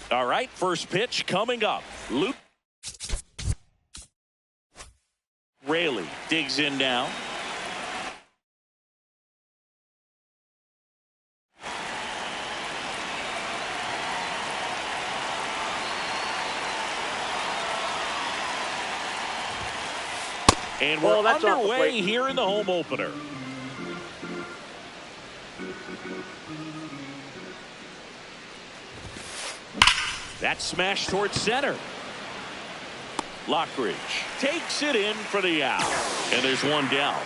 All right, first pitch coming up. Luke Raley digs in now. And we're underway here in the home opener. That smash towards center. Lockridge takes it in for the out. And there's one down.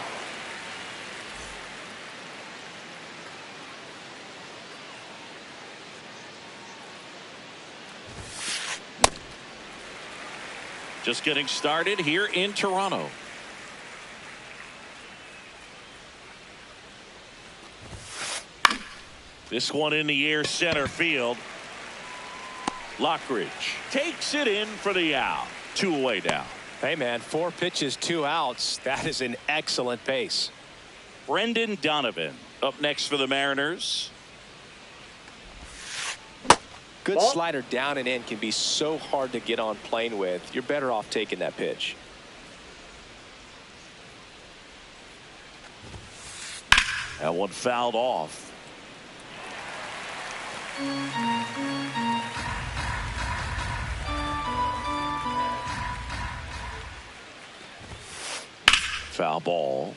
Just getting started here in Toronto. This one in the air, center field. Lockridge takes it in for the out. 2 away now. Hey, man, 4 pitches, 2 outs. That is an excellent pace. Brendan Donovan up next for the Mariners. Good slider down and in can be so hard to get on plane with. You're better off taking that pitch. That one fouled off. Foul ball.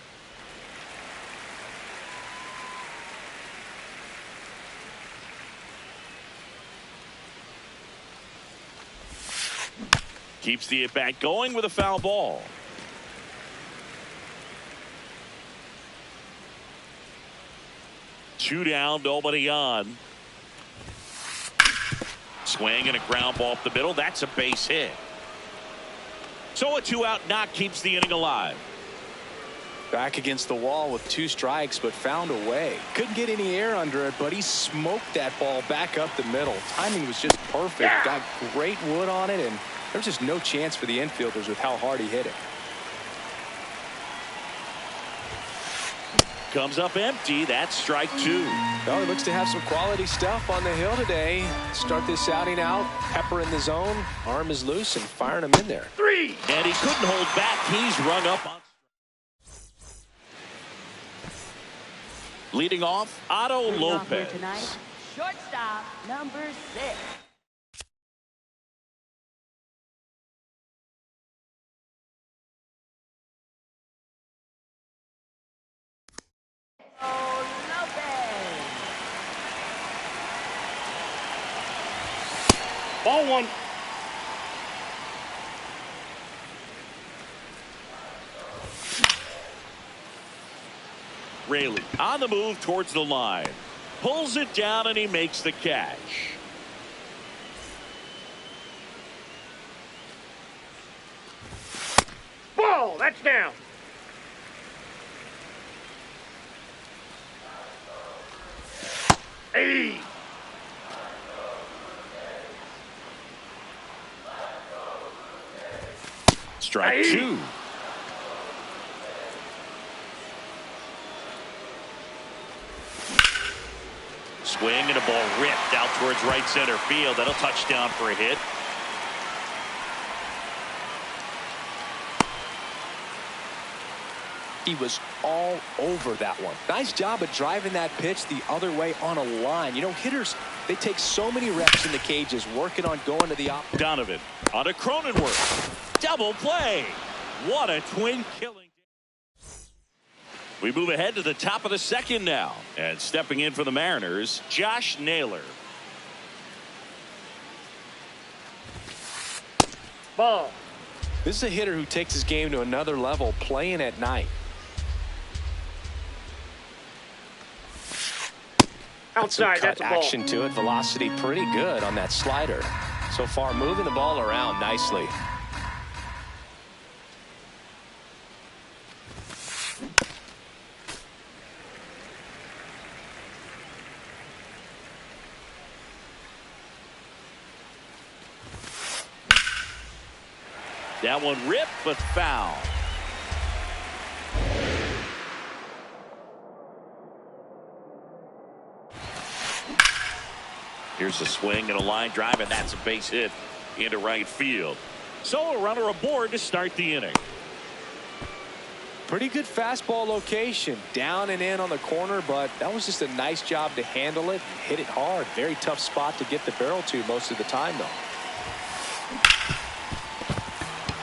Keeps the at-bat going with a foul ball. Two down, nobody on. Swing and a ground ball up the middle. That's a base hit. So a 2-out knock keeps the inning alive. Back against the wall with 2 strikes, but found a way. Couldn't get any air under it, but he smoked that ball back up the middle. Timing was just perfect. Got great wood on it, and there's just no chance for the infielders with how hard he hit it. Comes up empty. That's strike 2. Well, he looks to have some quality stuff on the hill today. Start this outing out. Pepper in the zone. Arm is loose and firing him in there. 3. And he couldn't hold back. He's rung up on. Leading off, Otto Lopez. Tonight, shortstop number 6. Ball 1. Raley on the move towards the line. Pulls it down and he makes the catch. Ball. That's down. Hey. Strike 2. Swing and a ball ripped out towards right center field. That'll touch down for a hit. He was all over that one. Nice job of driving that pitch the other way on a line. You know, hitters, they take so many reps in the cages working on going to the opposite. Donovan on a Cronenworth. Double play. What a twin killing. We move ahead to the top of the second now. And stepping in for the Mariners, Josh Naylor. Ball. This is a hitter who takes his game to another level playing at night. Outside. Some That's cut a ball. action to it. Velocity pretty good on that slider. So far moving the ball around nicely. That one ripped but foul. Here's a swing and a line drive, and that's a base hit into right field. So a runner aboard to start the inning. Pretty good fastball location, down and in on the corner, but that was just a nice job to handle it, hit it hard. Very tough spot to get the barrel to most of the time, though.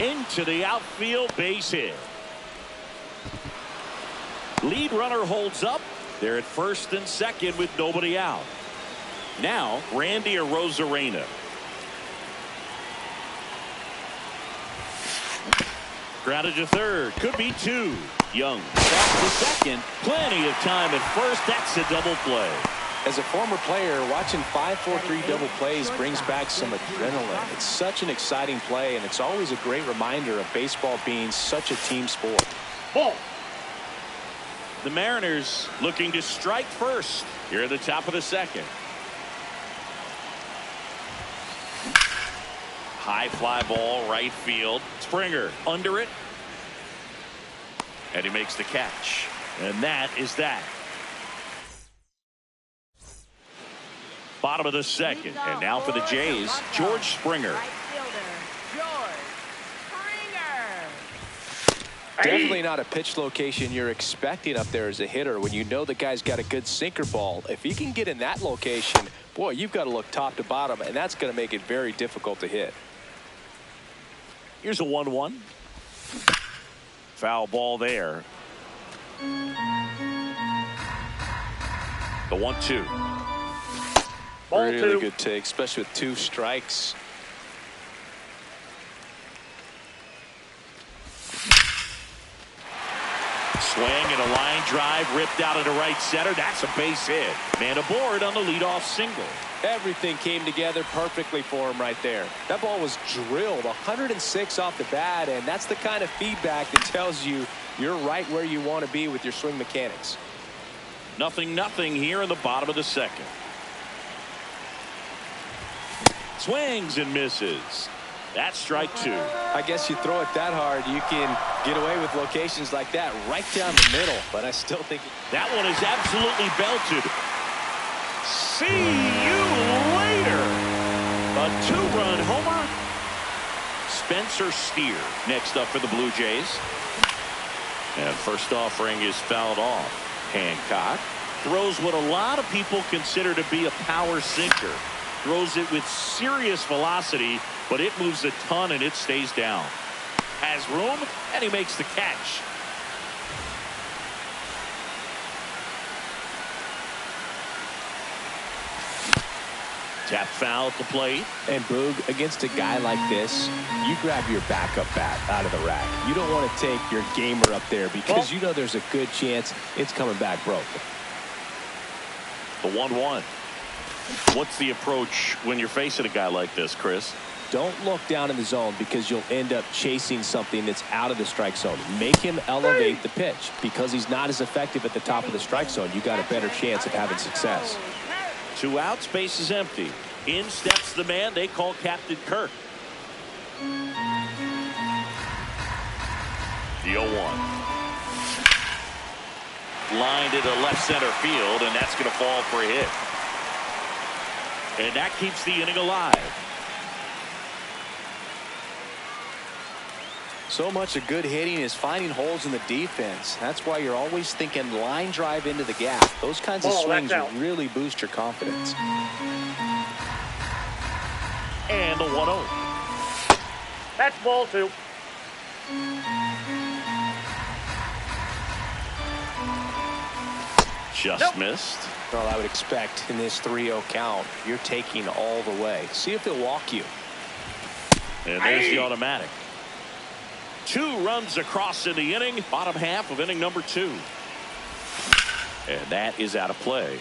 Into the outfield, base hit. Lead runner holds up. They're at first and second with nobody out. Now Randy Arozarena. Grounded to third. Could be two. Young back to second. Plenty of time at first. That's a double play. As a former player, watching 5-4-3 double plays brings back some adrenaline. It's such an exciting play, and it's always a great reminder of baseball being such a team sport. Ball. The Mariners looking to strike first here at the top of the second. High fly ball, right field. Springer under it. And he makes the catch. And that is that. Bottom of the second. And now for the Jays, George Springer. Right fielder, George Springer. Definitely not a pitch location you're expecting up there as a hitter when you know the guy's got a good sinker ball. If he can get in that location, boy, you've got to look top to bottom, and that's going to make it very difficult to hit. Here's a 1-1. Foul ball there. The 1-2. Ball Really two. good take, especially with 2 strikes. Swing and a line drive ripped out into right center. That's a base hit. Man aboard on the leadoff single. Everything came together perfectly for him right there. That ball was drilled 106 off the bat, and that's the kind of feedback that tells you you're right where you want to be with your swing mechanics. 0-0 here in the bottom of the second. Swings and misses. That's strike 2. I guess you throw it that hard, you can get away with locations like that right down the middle, but I still think That one is absolutely belted. See you later. A 2-run homer. Spencer Steer next up for the Blue Jays. And first offering is fouled off. Hancock throws what a lot of people consider to be a power sinker. Throws it with serious velocity, but it moves a ton and it stays down. Has room, and he makes the catch. Tap foul at the plate. And Boog, against a guy like this, you grab your backup bat out of the rack. You don't want to take your gamer up there because you know there's a good chance it's coming back broken. The 1-1. What's the approach when you're facing a guy like this, Chris? Don't look down in the zone because you'll end up chasing something that's out of the strike zone. Make him elevate the pitch. Because he's not as effective at the top of the strike zone, you got a better chance of having success. 2 outs, base is empty. In steps the man they call Captain Kirk. The 0-1. Lined into left center field, and that's going to fall for a hit. And that keeps the inning alive. So much of good hitting is finding holes in the defense. That's why you're always thinking line drive into the gap. Those kinds of swings really boost your confidence. And the 1-0. That's ball 2. Just missed. Well, I would expect in this 3-0 count, you're taking all the way. See if he'll walk you. And there's the automatic. 2 runs across in the inning. Bottom half of inning number 2. And that is out of play.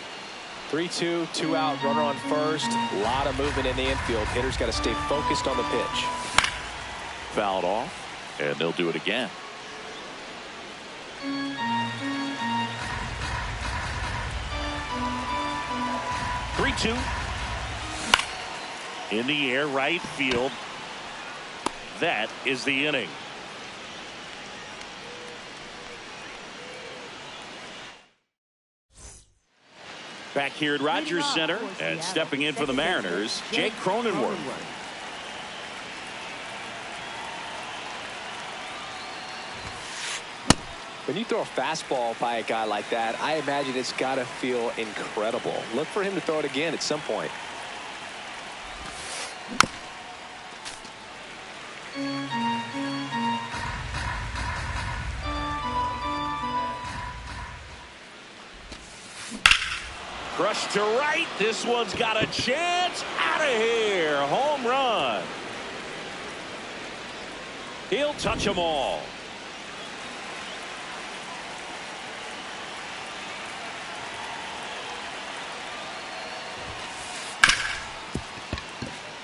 3-2, 2 out, runner on first. A lot of movement in the infield. Hitter's got to stay focused on the pitch. Fouled off, and they'll do it again. Three-two. In the air, right field. That is the inning. Back here at Rogers Center and stepping in for the Mariners, Jake Cronenworth. When you throw a fastball by a guy like that, I imagine it's got to feel incredible. Look for him to throw it again at some point. Crushed to right. This one's got a chance. Out of here. Home run. He'll touch them all.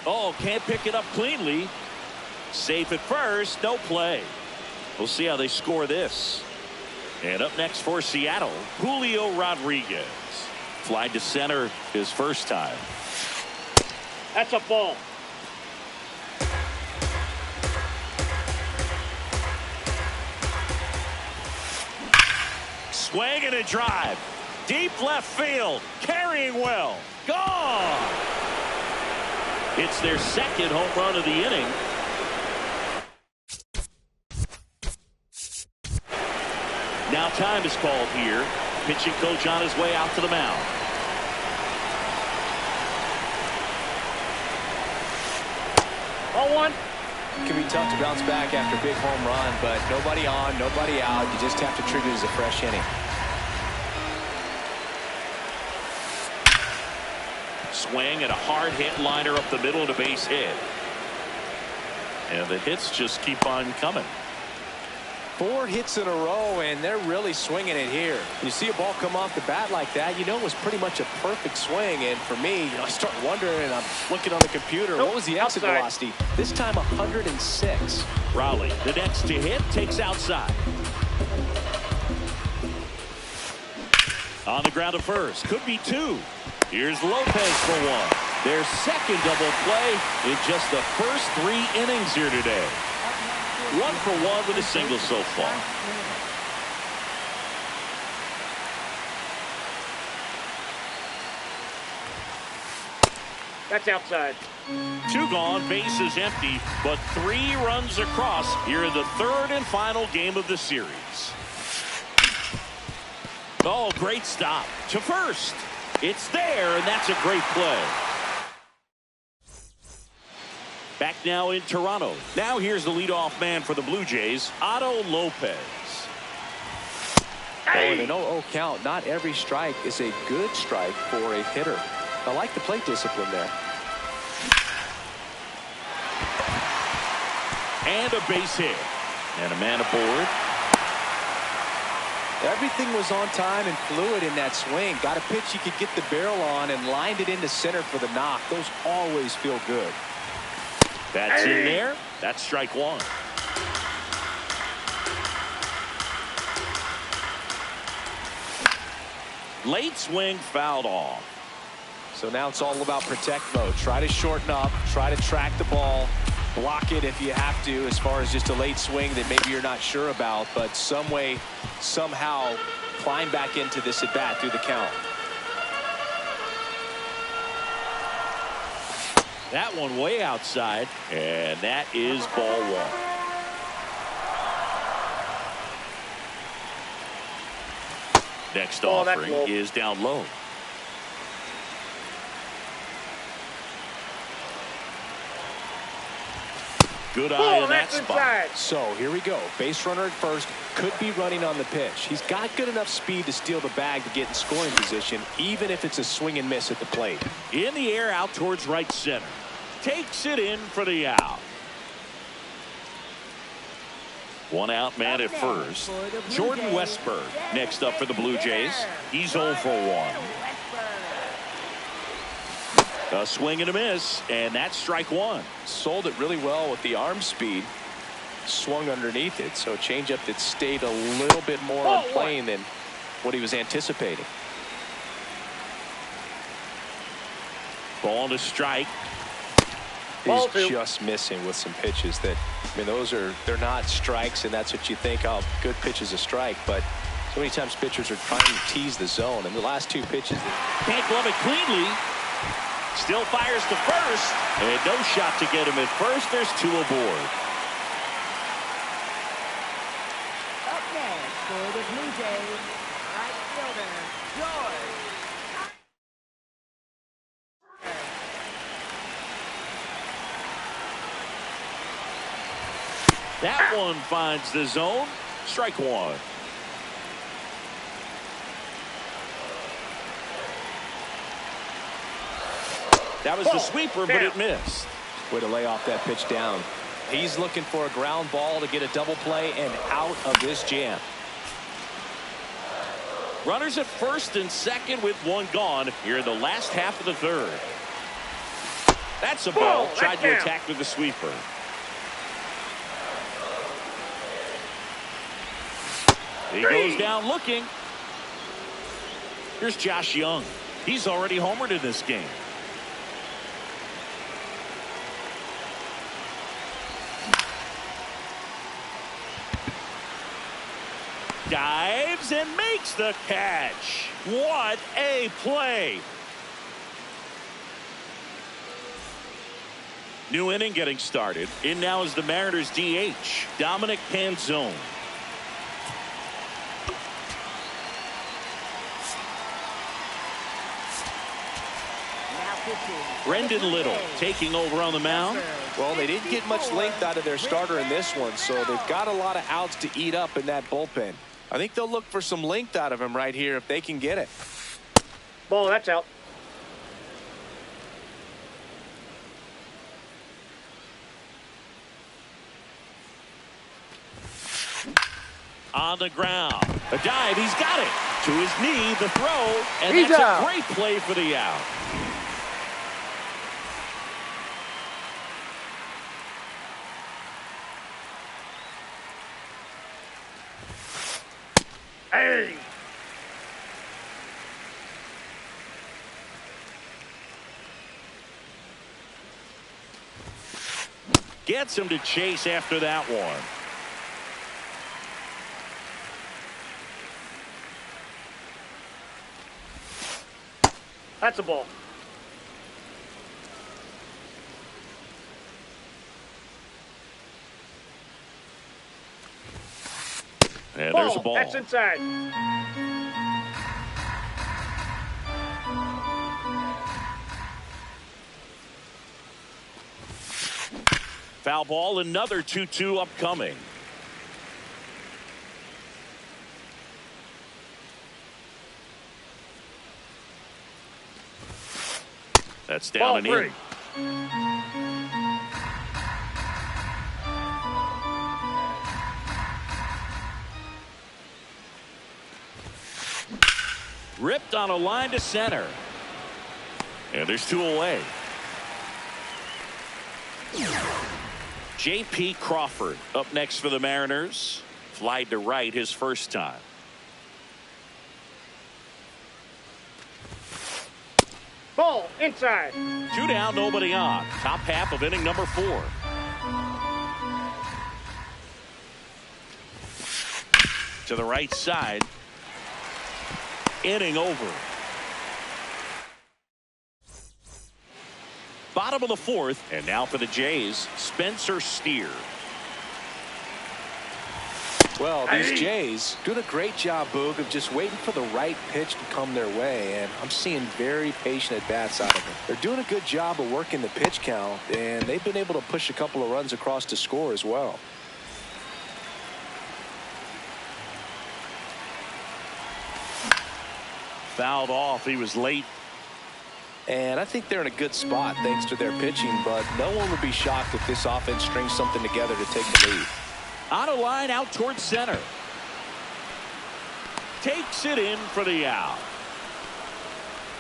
Oh, can't pick it up cleanly. Safe at first. No play. We'll see how they score this. And up next for Seattle, Julio Rodriguez. Fly to center his first time. That's a ball. Swing and a drive. Deep left field. Carrying well. Gone. It's their second home run of the inning. Now time is called here. Pitching coach on his way out to the mound. Ball one. It can be tough to bounce back after a big home run, but nobody on, nobody out. You just have to treat it as a fresh inning. Swing and a hard hit liner up the middle to base hit. And the hits just keep on coming. 4 hits in a row, and they're really swinging it here. You see a ball come off the bat like that, you know it was pretty much a perfect swing. And for me, I start wondering, and I'm looking on the computer, what was the exit velocity? This time 106. Raleigh, the next to hit, takes outside. On the ground to first. Could be 2. Here's Lopez for 1. Their second double play in just the first 3 innings here today. 1 for 1 with a single so far. That's outside. 2 gone, bases empty, but 3 runs across here in the 3rd and final game of the series. Oh, great stop to first. It's there, and that's a great play. Back now in Toronto. Now here's the leadoff man for the Blue Jays, Otto Lopez. Oh, in an 0-0 count, not every strike is a good strike for a hitter. I like the plate discipline there. And a base hit. And a man aboard. Everything was on time and fluid in that swing. Got a pitch you could get the barrel on and lined it into center for the knock. Those always feel good. That's in there. That's strike 1. Late swing fouled off. So now it's all about protect mode. Try to shorten up. Try to track the ball. Block it if you have to, as far as just a late swing that maybe you're not sure about. But some way, somehow, climb back into this at bat through the count. That one way outside, and that is ball 1. Next offering is down low. Good eye in that spot. So here we go. Base runner at first. Could be running on the pitch. He's got good enough speed to steal the bag to get in scoring position, even if it's a swing and miss at the plate. In the air out towards right center. Takes it in for the out. 1 out man at first. Jordan Westburg next up for the Blue Jays. He's 0 for 1. A swing and a miss, and that's strike 1. Sold it really well with the arm speed. Swung underneath it, so a changeup that stayed a little bit more on plane than what he was anticipating. Ball to strike. He's just missing with some pitches that, I mean, they're not strikes, and that's what you think. Oh, good pitch is a strike, but So many times pitchers are trying to tease the zone, and the last two pitches. Can't glove it cleanly. Still fires to first. And no shot to get him at first. There's two aboard. Up next for the Blue Jays, right fielder, George. That one finds the zone. Strike one. That was the sweeper, but it missed. Way to lay off that pitch down. He's looking for a ground ball to get a double play and out of this jam. Runners at first and second with one gone here in the last half of the third. That's a ball. Tried to attack with the sweeper. He goes down looking. Here's Josh Young. He's already homered in this game. Dives and makes the catch. What a play. New inning getting started. In now is the Mariners DH, Dominic Canzone. Brendan Little taking over on the mound. Well, they didn't get much length out of their starter in this one, so they've got a lot of outs to eat up in that bullpen. I think they'll look for some length out of him right here if they can get it. Ball, that's out. On the ground. A dive. He's got it. To his knee, the throw. And He's that's out. a great play for the out. Hey. Gets him to chase after that one. That's a ball. And there's a ball. That's inside. Foul ball. Another 2-2 upcoming. That's down Ball and three. in. Ripped on a line to center. And there's two away. J.P. Crawford up next for the Mariners. Flied to right his first time. Ball inside. Two down, nobody on. Top half of inning number 4. To the right side. Inning over. Bottom of the 4th, and now for the Jays, Spencer Steer. Well, these Jays doing a great job, Boog, of just waiting for the right pitch to come their way, and I'm seeing very patient at-bats out of them. They're doing a good job of working the pitch count, and they've been able to push a couple of runs across to score as well. Fouled off. He was late. And I think they're in a good spot thanks to their pitching, but no one would be shocked if this offense strings something together to take the lead. On a line out towards center. Takes it in for the out.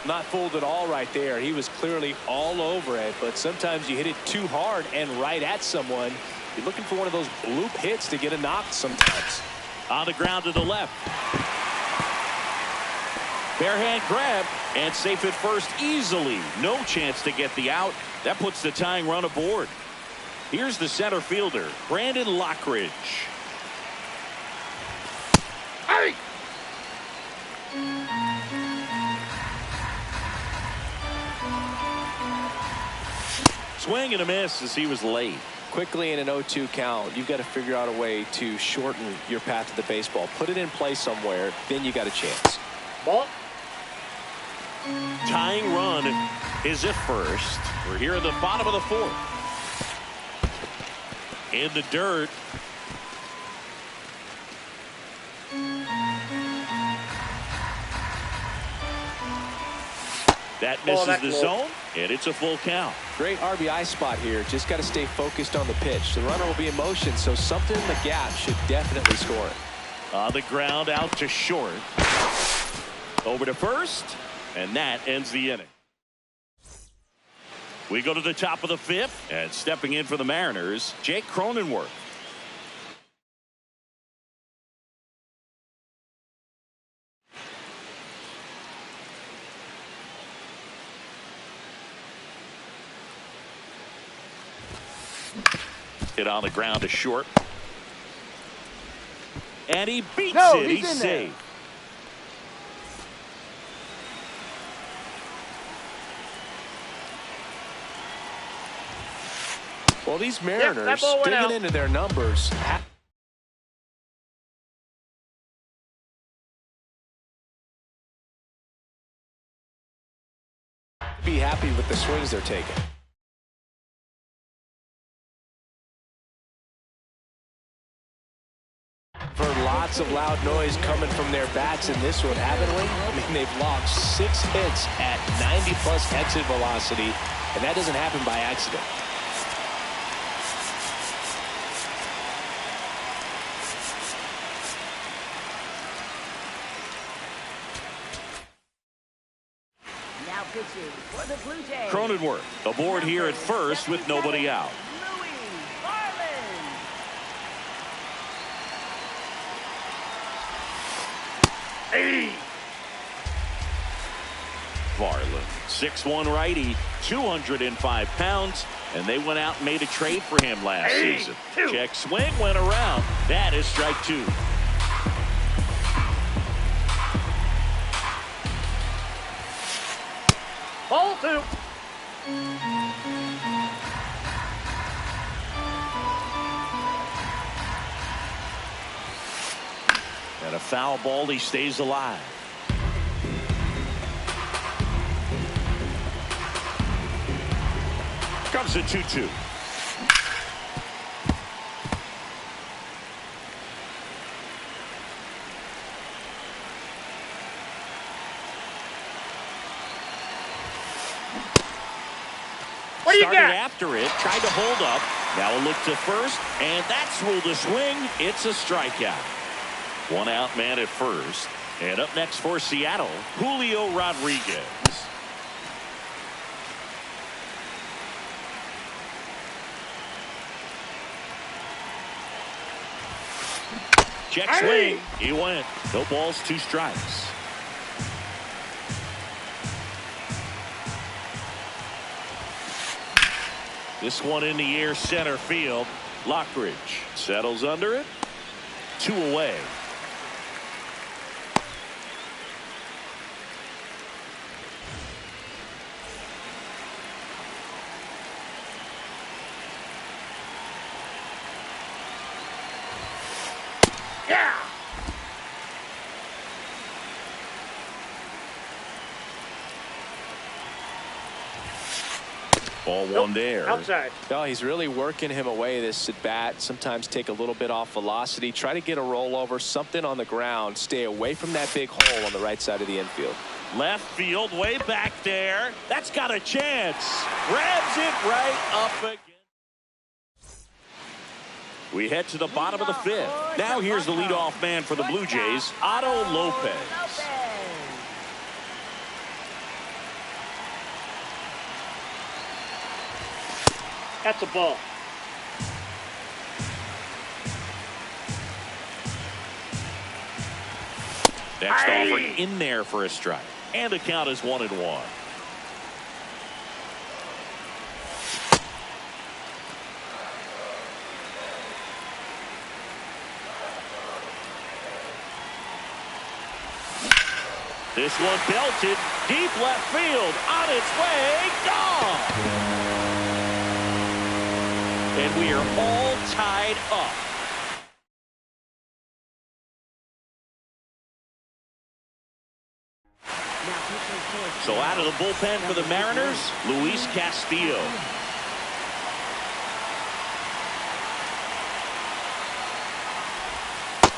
Not fooled at all right there. He was clearly all over it, but sometimes you hit it too hard and right at someone. You're looking for one of those bloop hits to get a knock sometimes. On the ground to the left. Bare hand grab and safe at first easily. No chance to get the out. That puts the tying run aboard. Here's the center fielder, Brandon Lockridge. Hey! Swing and a miss as he was late. Quickly in an 0-2 count, you've got to figure out a way to shorten your path to the baseball. Put it in play somewhere, then you got a chance. Ball. Tying run is at first. We're here at the bottom of the fourth. In the dirt. That misses the zone, and it's a full count. Great RBI spot here. Just got to stay focused on the pitch. The runner will be in motion, so something in the gap should definitely score it. On the ground, out to short. Over to first, and that ends the inning. We go to the top of the fifth, and stepping in for the Mariners, Jake Cronenworth. Hit on the ground to short. And he beats it. He's safe. Well, these Mariners digging into their numbers. Be happy with the swings they're taking. For lots of loud noise coming from their bats in this one, haven't we? I mean, they've logged 6 hits at 90+ exit velocity, and that doesn't happen by accident. Now pitching for the Blue Jays. Cronenworth aboard here at first with nobody out. Hey. Varland, 6'1" righty, 205 pounds, and they went out and made a trade for him last season. Check swing, went around. That is strike 2. Ball 2. And a foul ball, he stays alive. Comes the 2-2. What do you Started got? after it, tried to hold up. Now a look to first, and that's ruled a swing. It's a strikeout. One out man at first. And up next for Seattle, Julio Rodriguez. Check swing. He went. No balls, 2 strikes. This one in the air, center field. Lockridge settles under it. 2 away. Yeah. Ball 1 there. Outside. No, he's really working him away this at bat. Sometimes take a little bit off velocity. Try to get a rollover, something on the ground. Stay away from that big hole on the right side of the infield. Left field, way back there. That's got a chance. Grabs it right up again. We head to the bottom of the 5th. Now here's the leadoff man for the Blue Jays, Otto Lopez. That's a ball. Next offer in there for a strike. And the count is 1-1. This one belted deep left field, on its way, gone. and we are all tied up. So out of the bullpen for the Mariners, Luis Castillo.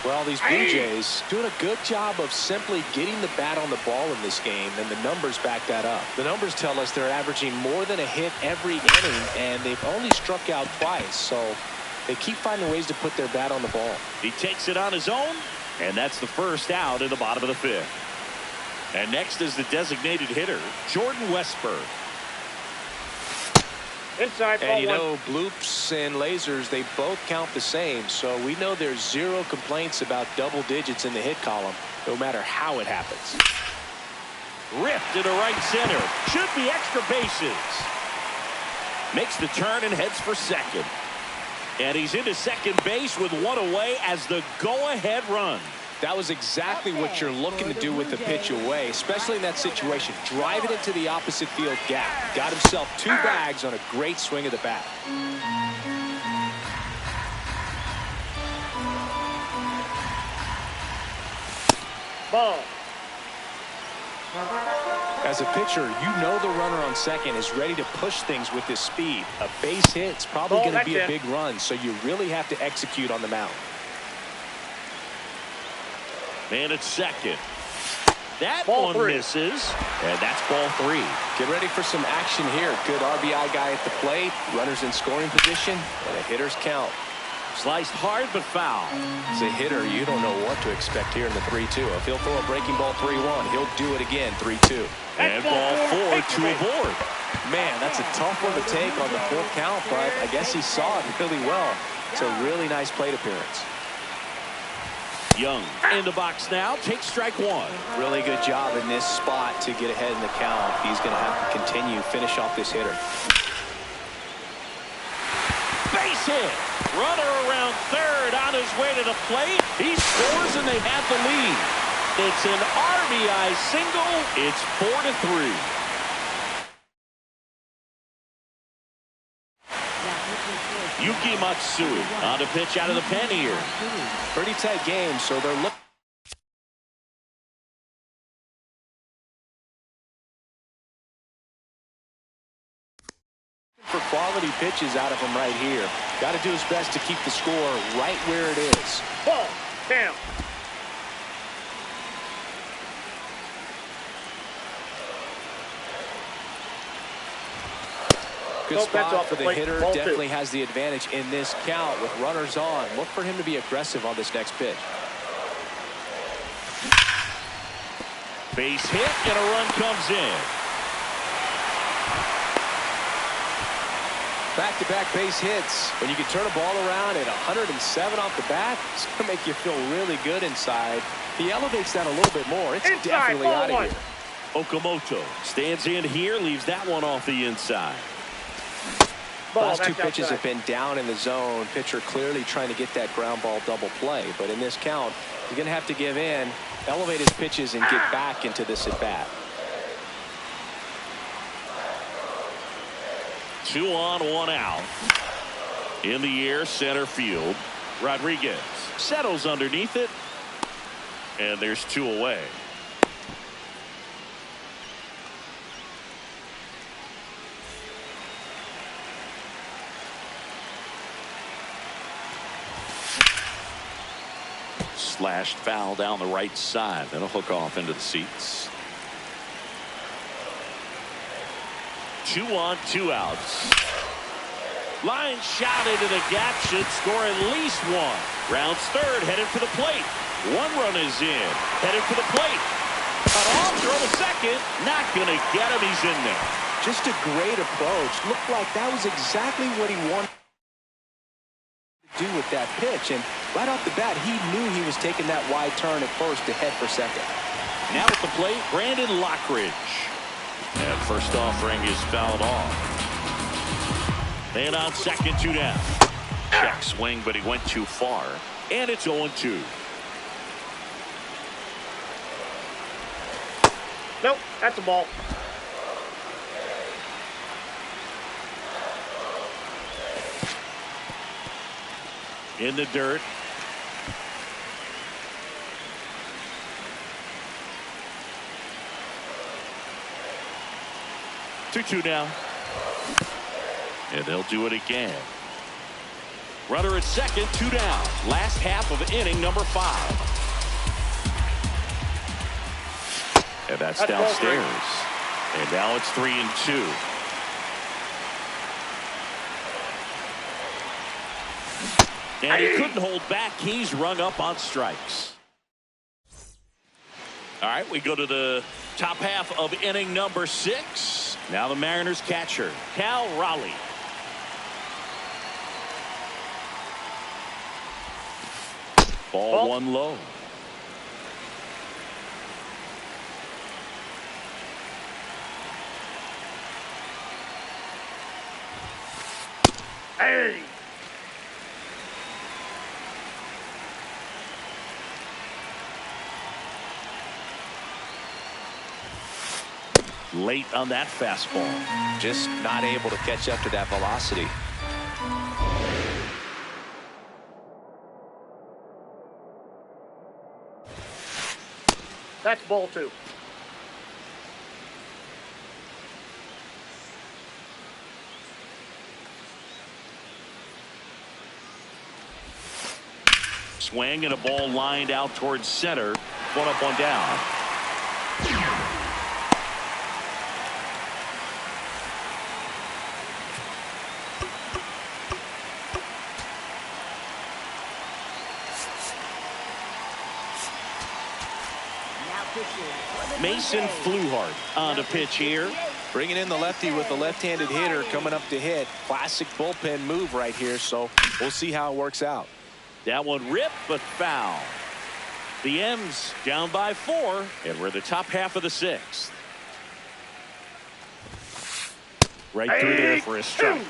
Well, these Blue Jays doing a good job of simply getting the bat on the ball in this game, and the numbers back that up. The numbers tell us they're averaging more than a hit every inning, and they've only struck out twice, so they keep finding ways to put their bat on the ball. He takes it on his own, and that's the first out in the bottom of the fifth. And next is the designated hitter, Jordan Westburg. Inside, ball And you one. know, bloops and lasers, they both count the same, so we know there's zero complaints about double digits in the hit column, no matter how it happens. Ripped into right center. Should be extra bases. Makes the turn and heads for second. And he's into second base with one away as the go-ahead run. That was exactly what you're looking to do with the pitch away, especially in that situation. Drive it into the opposite field gap. Got himself 2 bags on a great swing of the bat. Ball. As a pitcher, you know the runner on second is ready to push things with his speed. A base hit's probably going to be a big run, so you really have to execute on the mound. Man at second. That Ball one three. misses, and that's ball 3. Get ready for some action here. Good RBI guy at the plate. Runners in scoring position, and a hitter's count. Sliced hard but foul. As a hitter, you don't know what to expect here in the 3-2. If he'll throw a breaking ball 3-1, he'll do it again 3-2. And ball 4 to a board. Man, that's a tough one to take on the 4th count, but I guess he saw it really well. It's a really nice plate appearance. Young in the box now. Takes strike 1. Really good job in this spot to get ahead in the count. He's going to have to continue finish off this hitter. Base hit. Runner around third on his way to the plate. He scores and they have the lead. It's an RBI single. It's 4-3. Yuki Matsui on the pitch out of the pen here. Pretty tight game, so they're looking for quality pitches out of him right here. Got to do his best to keep the score right where it is. Ball. Down. Good spot off for the the plate. hitter. Ball Definitely 2. has the advantage in this count with runners on. Look for him to be aggressive on this next pitch. Base hit and a run comes in. Back-to-back base hits. When you can turn a ball around at 107 off the bat, it's going to make you feel really good inside. He elevates that a little bit more. It's Inside, definitely ball out of 1. here. Okamoto stands in here, leaves that one off the inside. Ball. Last 2 That's pitches outside. have been down in the zone. Pitcher clearly trying to get that ground ball double play. But in this count, you're going to have to give in, elevate his pitches, and get back into this at-bat. 2 on, 1 out. In the air, center field. Rodriguez settles underneath it. And there's 2 away. Slashed foul down the right side. That'll hook off into the seats. 2 on, 2 outs. Line shot into the gap should score at least 1. Rounds third, headed for the plate. 1 run is in, headed for the plate. Cut off, throw to second. Not going to get him. He's in there. Just a great approach. Looked like that was exactly what he wanted to do with that pitch. And right off the bat, he knew he was taking that wide turn at first to head for second. Now at the plate, Brandon Lockridge. And first offering is fouled off. And on second, 2 down. Check swing, but he went too far. And it's 0-2. Nope. That's a ball. in the dirt. Two now. And they'll do it again. Runner at second, 2 down. Last half of inning number 5. And that's downstairs. And now it's 3-2. And he couldn't hold back. He's rung up on strikes. All right, we go to the top half of inning number 6. Now the Mariners catcher, Cal Raleigh. Ball 1 low. Hey! Late on that fastball. Just not able to catch up to that velocity. That's ball 2. Swing and a ball lined out towards center. 1 up, 1 down. Mason Fluhart on the pitch here. Bringing in the lefty with the left-handed hitter coming up to hit. Classic bullpen move right here, so we'll see how it works out. That one ripped but foul. The M's down by 4, and we're the top half of the 6th. Right through there for a strike.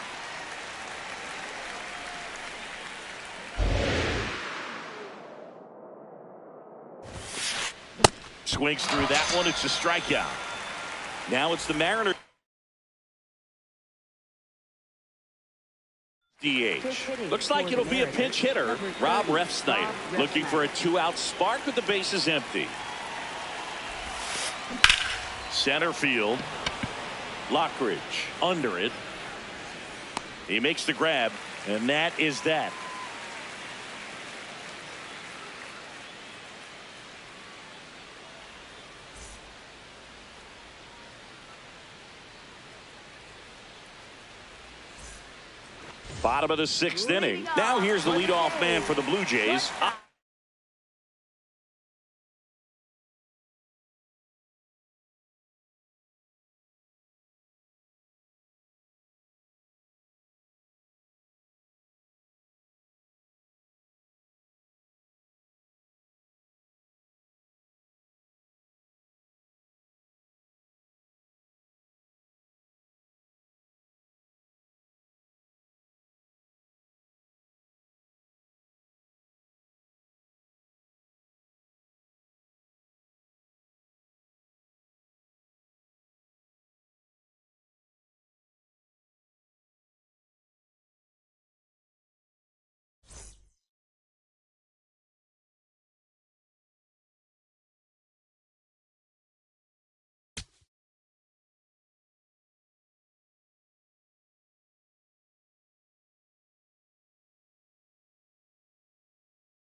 Swings through that one. It's a strikeout. Now it's the Mariners. DH. Looks like it'll be a pinch hitter. Rob Refsnyder looking for a 2-out spark with the bases empty. Center field. Lockridge under it. He makes the grab, and that is that. Bottom of the 6th inning. Now here's the leadoff man for the Blue Jays.